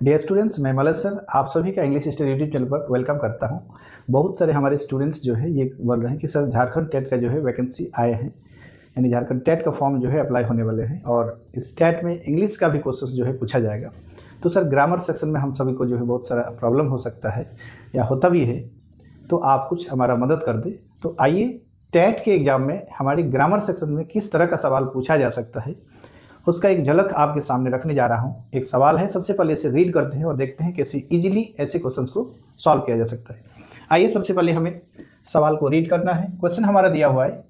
Dear students, मैं Malay sir आप सभी का इंग्लिश स्टडी यूट्यूब चैनल पर वेलकम करता हूं। बहुत सारे हमारे स्टूडेंट्स जो है ये बोल रहे हैं कि सर झारखंड टेट का जो है वैकेंसी आए हैं, यानी झारखंड टेट का फॉर्म जो है अप्लाई होने वाले हैं और इस टेट में इंग्लिश का भी क्वेश्चन जो है पूछा जाएगा। तो सर ग्रामर सेक्शन में हम सभी को जो है बहुत सारा प्रॉब्लम हो सकता है या होता भी है, तो आप कुछ हमारा मदद कर दें। तो आइए टेट के एग्ज़ाम में हमारी ग्रामर सेक्शन में किस तरह का सवाल पूछा जा सकता है उसका एक झलक आपके सामने रखने जा रहा हूं। एक सवाल है, सबसे पहले इसे रीड करते हैं और देखते हैं कैसे इजीली ऐसे क्वेश्चंस को सॉल्व किया जा सकता है। आइए सबसे पहले हमें सवाल को रीड करना है। क्वेश्चन हमारा दिया हुआ है,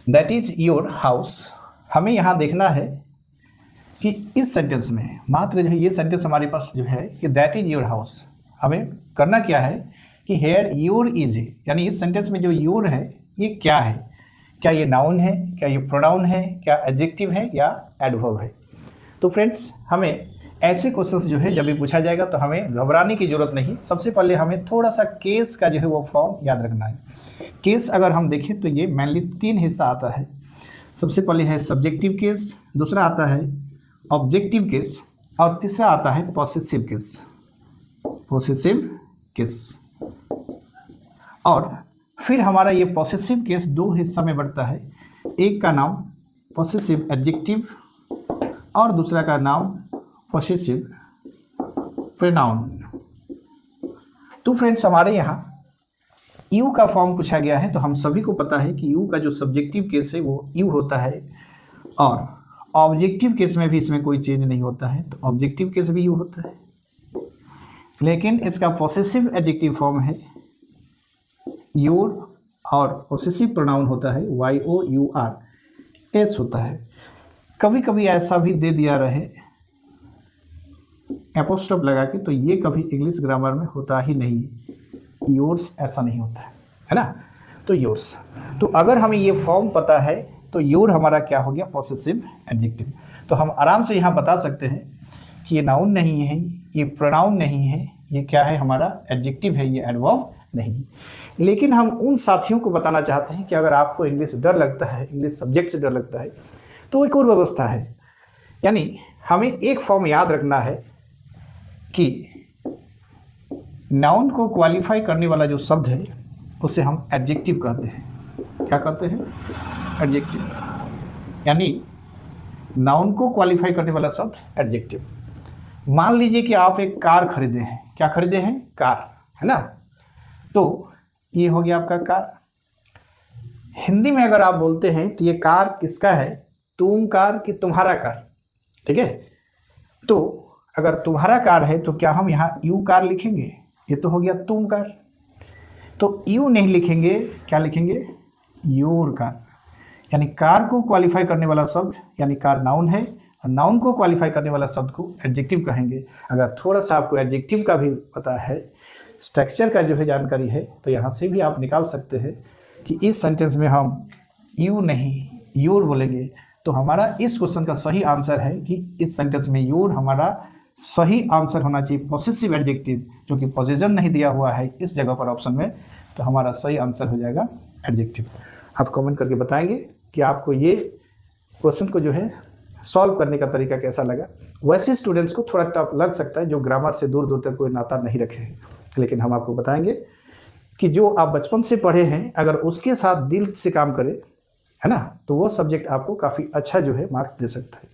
दैट इज योर हाउस। हमें यहाँ देखना है कि इस सेंटेंस में मात्र जो है ये सेंटेंस हमारे पास जो है कि दैट इज योर हाउस, हमें करना क्या है कि हेयर योर इज, यानी इस सेंटेंस में जो योर है ये क्या है, क्या ये नाउन है, क्या ये प्रोनाउन है, क्या एडजेक्टिव है या एडवर्ब है। तो फ्रेंड्स हमें ऐसे क्वेश्चंस जो है जब भी पूछा जाएगा तो हमें घबराने की जरूरत नहीं। सबसे पहले हमें थोड़ा सा केस का जो है वो फॉर्म याद रखना है। केस अगर हम देखें तो ये मेनली 3 हिस्सा आता है। सबसे पहले है सब्जेक्टिव केस, दूसरा आता है ऑब्जेक्टिव केस और तीसरा आता है पॉसेसिव केस। पॉसेसिव केस और फिर हमारा ये पॉसेसिव केस 2 हिस्सा में बढ़ता है। एक का नाम पॉसेसिव एडजेक्टिव और दूसरा का नाम पॉसेसिव प्रोनाउन। तो फ्रेंड्स हमारे यहाँ यू का फॉर्म पूछा गया है, तो हम सभी को पता है कि यू का जो सब्जेक्टिव केस है वो यू होता है और ऑब्जेक्टिव केस में भी इसमें कोई चेंज नहीं होता है, तो ऑब्जेक्टिव केस भी यू होता है। लेकिन इसका पॉसेसिव एडजेक्टिव फॉर्म है योर और पॉसेसिव प्रोनाउन होता है YOUR, एस होता है। कभी कभी ऐसा भी दे दिया रहे एपोस्ट्रोफ लगा के, तो ये कभी इंग्लिश ग्रामर में होता ही नहीं। योर्स ऐसा नहीं होता है ना, तो योर्स। तो अगर हमें ये फॉर्म पता है तो योर हमारा क्या हो गया, पॉसेसिव एडजेक्टिव। तो हम आराम से यहाँ बता सकते हैं कि ये नाउन नहीं है, ये प्रोनाउन नहीं है, ये क्या है हमारा एडजेक्टिव है, ये एडवर्ब नहीं। लेकिन हम उन साथियों को बताना चाहते हैं कि अगर आपको इंग्लिश डर लगता है, इंग्लिश सब्जेक्ट से डर लगता है, तो एक और व्यवस्था है। यानी हमें एक फॉर्म याद रखना है कि नाउन को क्वालिफाई करने वाला जो शब्द है उसे हम एडजेक्टिव कहते हैं। क्या कहते हैं? एडजेक्टिव। यानी नाउन को क्वालिफाई करने वाला शब्द एडजेक्टिव। मान लीजिए कि आप एक कार खरीदे हैं। क्या खरीदे हैं? कार, है ना। तो ये हो गया आपका कार। हिंदी में अगर आप बोलते हैं तो ये कार किसका है, तुम कार कि तुम्हारा कार, ठीक है। तो अगर तुम्हारा कार है तो क्या हम यहाँ यू कार लिखेंगे? ये तो हो गया तुम कार। तो यू नहीं लिखेंगे, क्या लिखेंगे? Your car. यानी कार को क्वालिफाई करने वाला शब्द यानी कार नाउन है और नाउन को क्वालिफाई करने वाला शब्द को एडजेक्टिव कहेंगे। अगर थोड़ा सा आपको एडजेक्टिव का भी पता है, स्ट्रक्चर का जो है जानकारी है, तो यहाँ से भी आप निकाल सकते हैं कि इस सेंटेंस में हम यू नहीं योर बोलेंगे। तो हमारा इस क्वेश्चन का सही आंसर है कि इस सेंटेंस में योर हमारा सही आंसर होना चाहिए, पॉसेसिव एडजेक्टिव, जो कि पोजेशन नहीं दिया हुआ है इस जगह पर ऑप्शन में, तो हमारा सही आंसर हो जाएगा एडजेक्टिव। आप कमेंट करके बताएंगे कि आपको ये क्वेश्चन को जो है सॉल्व करने का तरीका कैसा लगा। वैसे स्टूडेंट्स को थोड़ा टफ लग सकता है जो ग्रामर से दूर दूर तक कोई नाता नहीं रखे हैं, लेकिन हम आपको बताएंगे कि जो आप बचपन से पढ़े हैं अगर उसके साथ दिल से काम करें, है ना, तो वो सब्जेक्ट आपको काफ़ी अच्छा जो है मार्क्स दे सकता है।